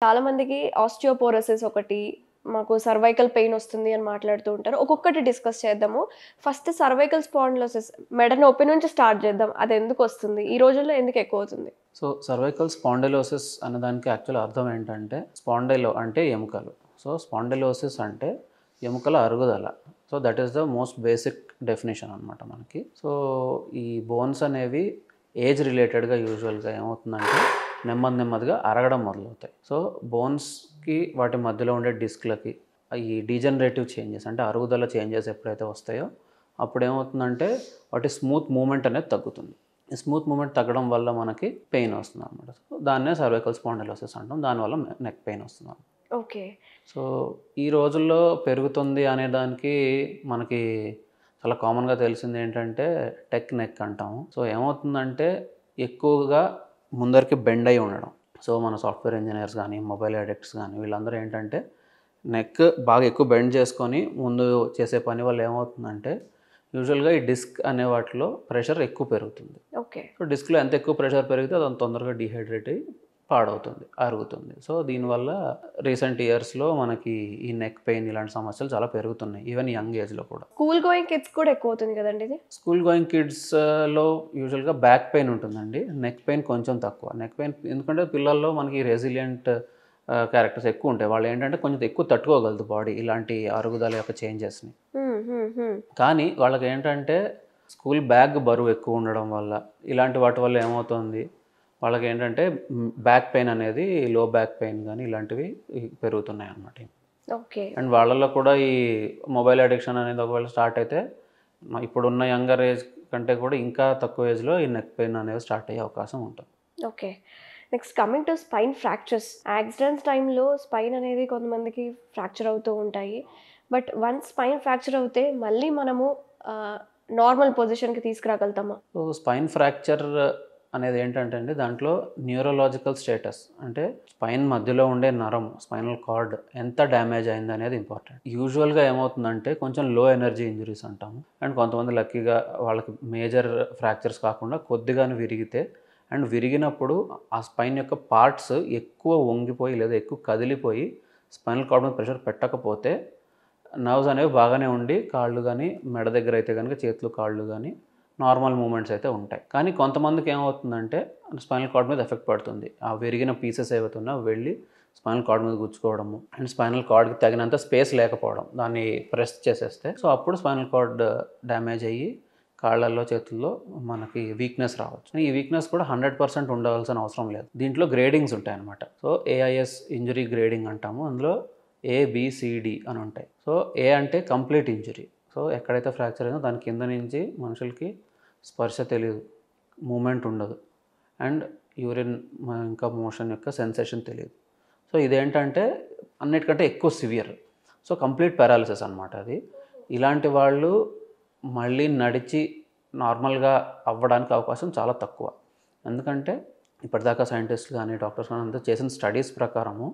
చాలా మందికి ఆస్టియోపోరోసిస్ ఒకటి, మాకు సర్వైకల్ పెయిన్ వస్తుంది అని మాట్లాడుతూ ఉంటారు. ఒక్కొక్కటి డిస్కస్ చేద్దాము. ఫస్ట్ సర్వైకల్ స్పాండిలోసిస్ మెడ నొప్పి నుంచి స్టార్ట్ చేద్దాం. అదెందుకొస్తుంది? ఈ రోజుల్లో ఎందుకు ఎక్కువవుతుంది? సో సర్వైకల్ స్పాండిలోసిస్ అన్నదానికి యాక్చువల్ అర్థం ఏంటంటే స్పాండైలో అంటే ఎముకలు. సో స్పాండిలోసిస్ అంటే ఎముకల అరుగుదల. So that is the most basic definition అనమాట మనకి. సో ఈ బోన్స్ అనేవి ఏజ్ రిలేటెడ్గా యూజువల్గా ఏమవుతుందంటే నెమ్మదిగా అరగడం మొదలవుతాయి. సో బోన్స్కి వాటి మధ్యలో ఉండే డిస్క్లకి ఈ డీజనరేటివ్ చేంజెస్ అంటే అరుగుదల చేంజెస్ ఎప్పుడైతే వస్తాయో అప్పుడు ఏమవుతుందంటే వాటి స్మూత్ మూమెంట్ అనేది తగ్గుతుంది. ఈ స్మూత్ మూమెంట్ తగ్గడం వల్ల మనకి పెయిన్ వస్తుంది అనమాట. సో దాన్నే సర్వైకల్ స్పాండిలోసిస్ అంటాం. దానివల్ల నెక్ పెయిన్ వస్తుంది. ఓకే. సో ఈ రోజుల్లో పెరుగుతుంది అనే దానికి మనకి చాలా కామన్గా తెలిసింది ఏంటంటే నెక్ అంటాము. సో ఏమవుతుందంటే ఎక్కువగా ముందరికి బెండ్ అయి ఉండడం. సో మన సాఫ్ట్వేర్ ఇంజనీర్స్ కానీ మొబైల్ అడిక్ట్స్ కానీ వీళ్ళందరూ ఏంటంటే నెక్ బాగా ఎక్కువ బెండ్ చేసుకొని ముందు చేసే పని వల్ల ఏమవుతుందంటే యూజువల్గా ఈ డిస్క్ అనే వాటిలో ప్రెషర్ ఎక్కువ పెరుగుతుంది. ఓకే. సో డిస్క్లో ఎంత ఎక్కువ ప్రెషర్ పెరిగితే అది అంత తొందరగా డీహైడ్రేట్ అయ్యి పాడవుతుంది, అరుగుతుంది. సో దీనివల్ల రీసెంట్ ఇయర్స్లో మనకి ఈ నెక్ పెయిన్ ఇలాంటి సమస్యలు చాలా పెరుగుతున్నాయి, ఈవెన్ యంగ్ ఏజ్లో కూడా. స్కూల్ గోయింగ్ కిడ్స్ కూడా ఎక్కువ అవుతుంది కదండి ఇది? స్కూల్ గోయింగ్ కిడ్స్లో యూజువల్గా బ్యాక్ పెయిన్ ఉంటుందండి, నెక్ పెయిన్ కొంచెం తక్కువ. నెక్ పెయిన్ ఎందుకంటే పిల్లల్లో మనకి రెసిలియంట్ క్యారెక్టర్స్ ఎక్కువ ఉంటాయి. వాళ్ళు ఏంటంటే కొంచెం ఎక్కువ తట్టుకోగలదు బాడీ ఇలాంటి అరుగుదల యొక్క చేంజెస్ని. కానీ వాళ్ళకి ఏంటంటే స్కూల్ బ్యాగ్ బరువు ఎక్కువ ఉండడం వల్ల ఇలాంటి వాటి వల్ల ఏమవుతుంది వాళ్ళకి ఏంటంటే బ్యాక్ పెయిన్ అనేది లో బ్యాక్ పెయిన్ కానీ ఇలాంటివి పెరుగుతున్నాయి అన్నమాట. ఓకే. అండ్ వాళ్ళల్లో కూడా ఈ మొబైల్ అడిక్షన్ అనేది ఒకవేళ స్టార్ట్ అయితే ఇప్పుడున్న యంగర్ ఏజ్ కంటే కూడా ఇంకా తక్కువ ఏజ్లో ఈ నెక్ పెయిన్ అనేది స్టార్ట్ అయ్యే అవకాశం ఉంటుంది. Okay. Next coming to spine fractures. Accidents టైంలో స్పైన్ అనేది కొంతమందికి ఫ్రాక్చర్ అవుతూ ఉంటాయి. బట్ వన్స్ స్పైన్ ఫ్రాక్చర్ అవుతే మళ్ళీ మనము నార్మల్ పొజిషన్కి తీసుకురాగలుగుతామా? సో స్పైన్ ఫ్రాక్చర్ అనేది ఏంటంటే అండి దాంట్లో న్యూరలాజికల్ స్టేటస్ అంటే స్పైన్ మధ్యలో ఉండే నరం స్పైనల్ కార్డ్ ఎంత డ్యామేజ్ అయింది అనేది ఇంపార్టెంట్. యూజువల్గా ఏమవుతుందంటే కొంచెం లో ఎనర్జీ ఇంజరీస్ అంటాము. అండ్ కొంతమంది లక్కీగా వాళ్ళకి మేజర్ ఫ్రాక్చర్స్ కాకుండా కొద్దిగానే విరిగితే అండ్ విరిగినప్పుడు ఆ స్పైన్ యొక్క పార్ట్స్ ఎక్కువ వంగిపోయి లేదా ఎక్కువ కదిలిపోయి స్పైనల్ కార్డ్ మీద ప్రెషర్ పెట్టకపోతే నర్వ్స్ అనేవి బాగానే ఉండి కాళ్ళు కానీ మెడ దగ్గర అయితే కనుక చేతులు కాళ్ళు కానీ నార్మల్ మూమెంట్స్ అయితే ఉంటాయి. కానీ కొంతమందికి ఏమవుతుందంటే స్పైనల్ కార్డ్ మీద ఎఫెక్ట్ పడుతుంది. ఆ విరిగిన పీసెస్ ఏవైతున్నా వెళ్ళి స్పైనల్ కార్డ్ మీద గుచ్చుకోవడము అండ్ స్పైనల్ కార్డ్కి తగినంత స్పేస్ లేకపోవడం దాన్ని ప్రెస్ చేసేస్తే సో అప్పుడు స్పైనల్ కార్డ్ డ్యామేజ్ అయ్యి కాళ్ళల్లో చేతుల్లో మనకి వీక్నెస్ రావచ్చు. ఈ వీక్నెస్ కూడా 100% ఉండవలసిన అవసరం లేదు. దీంట్లో గ్రేడింగ్స్ ఉంటాయన్నమాట. సో ఏఐఎస్ ఇంజరీ గ్రేడింగ్ అంటాము. అందులో ABCD అని ఉంటాయి. సో ఏ అంటే కంప్లీట్ ఇంజరీ. సో ఎక్కడైతే ఫ్రాక్చర్ అయిందో దాని కింద నుంచి మనుషులకి స్పర్శ తెలియదు, మూమెంట్ ఉండదు అండ్ యూరిన్ ఇంకా మోషన్ యొక్క సెన్సేషన్ తెలియదు. సో ఇదేంటంటే అన్నిటికంటే ఎక్కువ సివియర్. సో కంప్లీట్ పారాలిసిస్ అనమాట అది. ఇలాంటి వాళ్ళు మళ్ళీ నడిచి నార్మల్గా అవ్వడానికి అవకాశం చాలా తక్కువ. ఎందుకంటే ఇప్పటిదాకా సైంటిస్టులు కానీ డాక్టర్స్ కానీ అంతా చేసిన స్టడీస్ ప్రకారము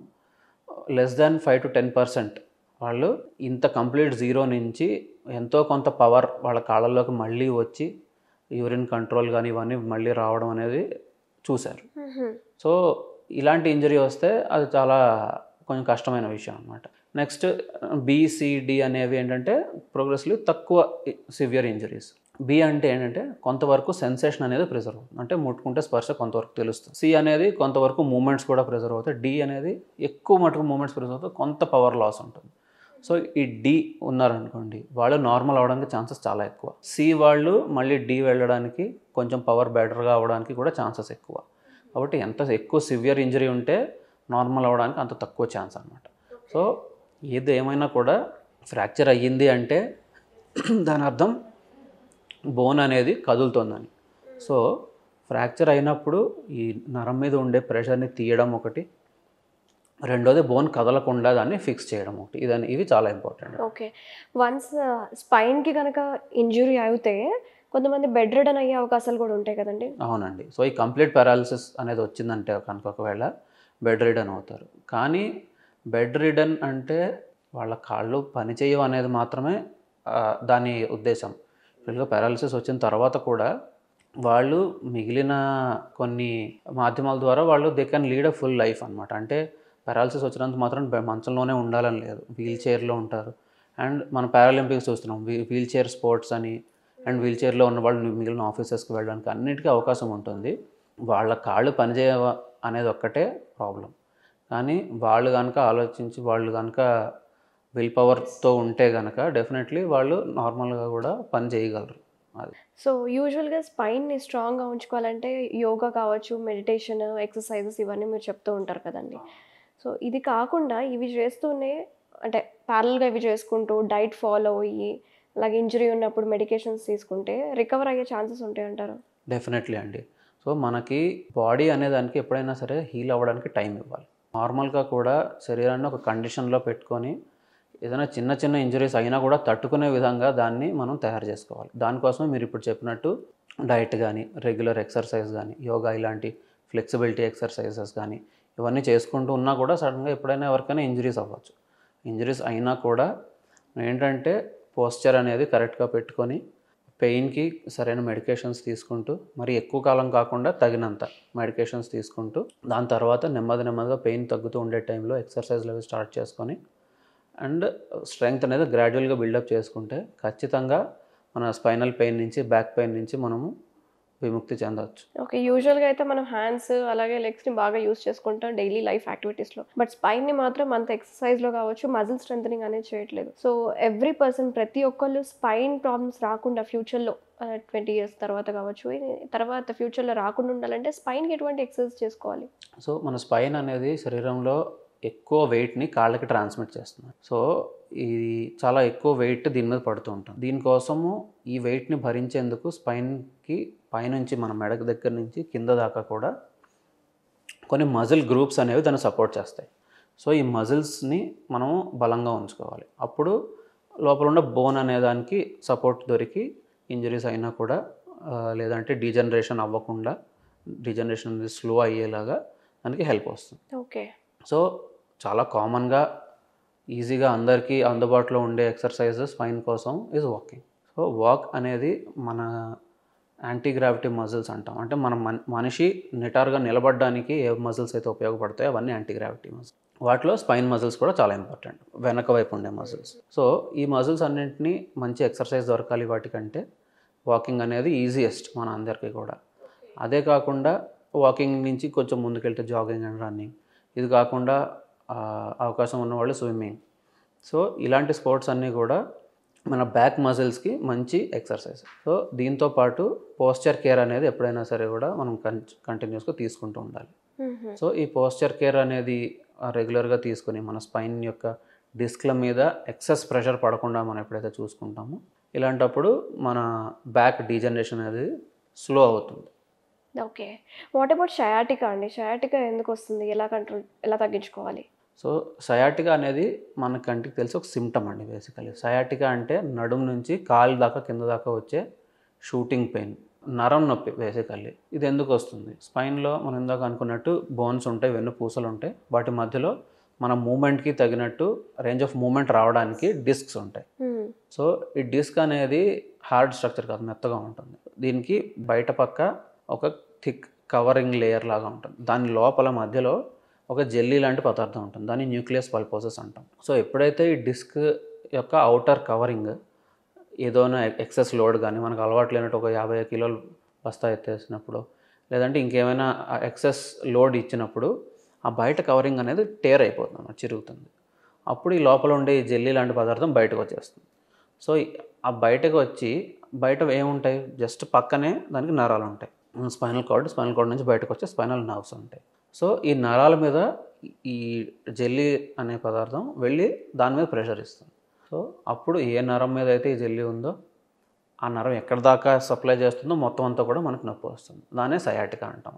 లెస్ దాన్ 5 to 10% వాళ్ళు ఇంత కంప్లీట్ జీరో నుంచి ఎంతో కొంత పవర్ వాళ్ళ కాళ్ళల్లోకి మళ్ళీ వచ్చి యూరిన్ కంట్రోల్ కానీ ఇవన్నీ మళ్ళీ రావడం అనేది చూశారు. సో ఇలాంటి ఇంజరీ వస్తే అది చాలా కొంచెం కష్టమైన విషయం అనమాట. నెక్స్ట్ BCD అనేవి ఏంటంటే ప్రోగ్రెసివ్లీ తక్కువ సివియర్ ఇంజరీస్. B అంటే ఏంటంటే కొంతవరకు సెన్సేషన్ అనేది ప్రిజర్వ్ అవుతుంది, అంటే ముట్టుకుంటే స్పర్శ కొంతవరకు తెలుస్తుంది. C అనేది కొంతవరకు మూమెంట్స్ కూడా ప్రిజర్వ్ అవుతాయి. D అనేది ఎక్కువ మటుకు మూమెంట్స్ ప్రిజర్వ్ అవుతాయి, కొంత పవర్ లాస్ ఉంటుంది. సో ఈ D ఉన్నారనుకోండి వాళ్ళు నార్మల్ అవడానికి ఛాన్సెస్ చాలా ఎక్కువ. C వాళ్ళు మళ్ళీ D వెళ్ళడానికి కొంచెం పవర్ బెటర్గా అవ్వడానికి కూడా ఛాన్సెస్ ఎక్కువ. కాబట్టి ఎంత ఎక్కువ సివియర్ ఇంజరీ ఉంటే నార్మల్ అవ్వడానికి అంత తక్కువ ఛాన్స్ అనమాట. సో ఏది ఏమైనా కూడా ఫ్రాక్చర్ అయ్యింది అంటే దాని అర్థం బోన్ అనేది కదులుతుందని. సో ఫ్రాక్చర్ అయినప్పుడు ఈ నరం మీద ఉండే ప్రెషర్ని తీయడం ఒకటి, రెండోది బోన్ కదలకుండా దాన్ని ఫిక్స్ చేయడం ఒకటి. ఇవి చాలా ఇంపార్టెంట్. ఓకే. వన్స్ స్పైన్కి కనుక ఇంజురీ అయితే కొంతమంది బెడ్ రిడన్ అయ్యే అవకాశాలు కూడా ఉంటాయి కదండి? అవునండి. సో ఈ కంప్లీట్ పారాలిసిస్ అనేది వచ్చిందంటే కనుక ఒకవేళ బెడ్ రిడన్ అవుతారు. కానీ బెడ్ రిడన్ అంటే వాళ్ళ కాళ్ళు పనిచేయవు అనేది మాత్రమే దాని ఉద్దేశం. ఫుల్గా పారాలిసిస్ వచ్చిన తర్వాత కూడా వాళ్ళు మిగిలిన కొన్ని మాధ్యమాల ద్వారా వాళ్ళు they can lead a full life అనమాట. అంటే పారాలసిస్ వచ్చినంత మాత్రం మంచంలోనే ఉండాలని లేదు, వీల్ చైర్లో ఉంటారు. అండ్ మన పారాలింపిక్స్ చూస్తున్నాం, వీల్ చైర్ స్పోర్ట్స్ అని, అండ్ వీల్ చైర్లో ఉన్న వాళ్ళు మిగిలిన ఆఫీసెస్కి వెళ్ళడానికి అన్నిటికీ అవకాశం ఉంటుంది. వాళ్ళ కాళ్ళు పనిచేయవ అనేది ఒక్కటే ప్రాబ్లం. కానీ వాళ్ళు కనుక ఆలోచించి వాళ్ళు కనుక విల్ పవర్తో ఉంటే కనుక డెఫినెట్లీ వాళ్ళు నార్మల్గా కూడా పని చేయగలరు. అది సో యూజువల్గా స్పైన్ని స్ట్రాంగ్గా ఉంచుకోవాలంటే యోగా కావచ్చు, మెడిటేషన్, ఎక్సర్సైజెస్ ఇవన్నీ మీరు చెప్తూ ఉంటారు కదండి. సో ఇది కాకుండా ఇవి చేస్తూనే అంటే ప్యారల్గా ఇవి చేసుకుంటూ డైట్ ఫాలో అయ్యి అలాగే ఇంజరీ ఉన్నప్పుడు మెడికేషన్స్ తీసుకుంటే రికవర్ అయ్యే ఛాన్సెస్ ఉంటాయంటారు? డెఫినెట్లీ అండి. సో మనకి బాడీ అనే దానికి ఎప్పుడైనా సరే హీల్ అవ్వడానికి టైం ఇవ్వాలి. నార్మల్గా కూడా శరీరాన్ని ఒక కండిషన్లో పెట్టుకొని ఏదైనా చిన్న చిన్న ఇంజరీస్ అయినా కూడా తట్టుకునే విధంగా దాన్ని మనం తయారు చేసుకోవాలి. దానికోసమే మీరు ఇప్పుడు చెప్పినట్టు డైట్ కానీ, రెగ్యులర్ ఎక్సర్సైజ్ కానీ, యోగా ఇలాంటి ఫ్లెక్సిబిలిటీ ఎక్సర్సైజెస్ కానీ ఇవన్నీ చేసుకుంటూ ఉన్నా కూడా సడన్గా ఎప్పుడైనా ఎవరికైనా ఇంజరీస్ అవ్వచ్చు. ఇంజరీస్ అయినా కూడా ఏంటంటే పోస్చర్ అనేది కరెక్ట్గా పెట్టుకొని పెయిన్కి సరైన మెడికేషన్స్ తీసుకుంటూ, మరి ఎక్కువ కాలం కాకుండా తగినంత మెడికేషన్స్ తీసుకుంటూ, దాని తర్వాత నెమ్మదిగా పెయిన్ తగ్గుతూ ఉండే టైంలో ఎక్సర్సైజ్లు అవి స్టార్ట్ చేసుకొని అండ్ స్ట్రెంగ్త్ అనేది గ్రాడ్యువల్గా బిల్డప్ చేసుకుంటే ఖచ్చితంగా మన స్పైనల్ పెయిన్ నుంచి, బ్యాక్ పెయిన్ నుంచి మనము విముక్తి చెందవచ్చు. ఓకే. యూజువల్గా అయితే మనం హ్యాండ్స్ అలాగే లెగ్స్ని బాగా యూస్ చేసుకుంటాం డైలీ లైఫ్ యాక్టివిటీస్లో. బట్ స్పైన్ని మాత్రం అంత ఎక్సర్సైజ్లో కావచ్చు మజిల్ స్ట్రెంథనింగ్ అనేది చేయట్లేదు. సో ఎవ్రీ పర్సన్ ప్రతి ఒక్కళ్ళు స్పైన్ ప్రాబ్లమ్స్ రాకుండా ఫ్యూచర్లో 20 ఇయర్స్ తర్వాత కావచ్చు, తర్వాత ఫ్యూచర్లో రాకుండా ఉండాలంటే స్పైన్కి ఎటువంటి ఎక్సర్సైజ్ చేసుకోవాలి? సో మన స్పైన్ అనేది శరీరంలో ఎక్కువ వెయిట్ని కాళ్ళకి ట్రాన్స్మిట్ చేస్తుంది. సో ఇది చాలా ఎక్కువ వెయిట్ దీని మీద పడుతూ ఉంటుంది. దీనికోసము ఈ వెయిట్ని భరించేందుకు స్పైన్కి పైనుంచి మన మెడ దగ్గర నుంచి కింద దాకా కూడా కొన్ని మజిల్ గ్రూప్స్ అనేవి దాన్ని సపోర్ట్ చేస్తాయి. సో ఈ మజిల్స్ని మనము బలంగా ఉంచుకోవాలి. అప్పుడు లోపల ఉన్న బోన్ అనే దానికి సపోర్ట్ దొరికి ఇంజరీస్ అయినా కూడా లేదంటే డీజనరేషన్ అవ్వకుండా, డీజనరేషన్ అనేది స్లో అయ్యేలాగా దానికి హెల్ప్ వస్తుంది. ఓకే. సో చాలా కామన్గా ఈజీగా అందరికీ అందుబాటులో ఉండే ఎక్సర్సైజ్ స్పైన్ కోసం ఈజ్ వాకింగ్. సో వాక్ అనేది మన యాంటీ గ్రావిటీ మజిల్స్ అంటాం. అంటే మన మనిషి నిటారుగా నిలబడడానికి ఏ మజిల్స్ అయితే ఉపయోగపడతాయో అవన్నీ యాంటీ గ్రావిటీ మజిల్స్. వాటిలో స్పైన్ మజిల్స్ కూడా చాలా ఇంపార్టెంట్, వెనక వైపు ఉండే మజిల్స్. సో ఈ మజిల్స్ అన్నింటినీ మంచి ఎక్సర్సైజ్ దొరకాలి వాటికంటే వాకింగ్ అనేది ఈజియెస్ట్ మన అందరికీ కూడా. అదే కాకుండా వాకింగ్ నుంచి కొంచెం ముందుకెళ్తే జాగింగ్ అండ్ రన్నింగ్, ఇది కాకుండా అవకాశం ఉన్నవాళ్ళు స్విమ్మింగ్. సో ఇలాంటి స్పోర్ట్స్ అన్నీ కూడా మన బ్యాక్ మజిల్స్కి మంచి ఎక్సర్సైజ్. సో దీంతో పాటు పోస్చర్ కేర్ అనేది ఎప్పుడైనా సరే కూడా మనం కంటిన్యూస్గా తీసుకుంటూ ఉండాలి. సో ఈ పోస్చర్ కేర్ అనేది రెగ్యులర్గా తీసుకుని మన స్పైన్ యొక్క డిస్క్ల మీద ఎక్సెస్ ప్రెషర్ పడకుండా మనం ఎప్పుడైతే చూసుకుంటామో ఇలాంటప్పుడు మన బ్యాక్ డీజనరేషన్ అనేది స్లో అవుతుంది. ఓకే. వాట్ అబౌట్ షయాటికా అండి? షయాటికా ఎందుకు వస్తుంది? ఎలా తగ్గించుకోవాలి? సో సయాటికా అనేది మన కంటికి తెలిసి ఒక సిమ్టమ్ అండి బేసికలీ. సయాటికా అంటే నడుము నుంచి కాలు దాకా కింద దాకా వచ్చే షూటింగ్ పెయిన్, నరం నొప్పి బేసికల్లీ. ఇది ఎందుకు వస్తుంది? స్పైన్లో మనం ఇందాక అనుకున్నట్టు బోన్స్ ఉంటాయి, వెన్నుపూసలు ఉంటాయి. వాటి మధ్యలో మన మూమెంట్కి తగినట్టు రేంజ్ ఆఫ్ మూమెంట్ రావడానికి డిస్క్స్ ఉంటాయి. సో ఈ డిస్క్ అనేది హార్డ్ స్ట్రక్చర్ కాదు, మెత్తగా ఉంటుంది. దీనికి బయట పక్క ఒక థిక్ కవరింగ్ లేయర్ లాగా ఉంటుంది. దాని లోపల మధ్యలో ఒక జెల్లీ లాంటి పదార్థం ఉంటుంది, దాన్ని న్యూక్లియస్ పల్పోసస్ అంటాం. సో ఎప్పుడైతే ఈ డిస్క్ యొక్క అవుటర్ కవరింగ్ ఏదైనా ఎక్సెస్ లోడ్ కానీ మనకు అలవాటు లేనట్టు ఒక 50 కిలోలు బస్తా ఎత్తేసినప్పుడు లేదంటే ఇంకేమైనా ఎక్సెస్ లోడ్ ఇచ్చినప్పుడు ఆ బయట కవరింగ్ అనేది టేర్ అయిపోతుంది, చిరుగుతుంది. అప్పుడు ఈ లోపల ఉండే ఈ జెల్లీ లాంటి పదార్థం బయటకు వచ్చేస్తుంది. సో ఆ బయటకు వచ్చి బయట ఏముంటాయి, జస్ట్ పక్కనే దానికి నరాలు ఉంటాయి. స్పైనల్ కార్డ్ నుంచి బయటకు వచ్చే స్పైనల్ నర్వ్స్ ఉంటాయి. సో ఈ నరాల మీద ఈ జెల్లీ అనే పదార్థం వెళ్ళి దాని మీద ప్రెషర్ ఇస్తుంది. సో అప్పుడు ఏ నరం మీద అయితే ఈ జెల్లీ ఉందో ఆ నరం ఎక్కడి దాకా సప్లై చేస్తుందో మొత్తం అంతా కూడా మనకు నొప్పి వస్తుంది. దాన్నే సయాటికా అంటాం.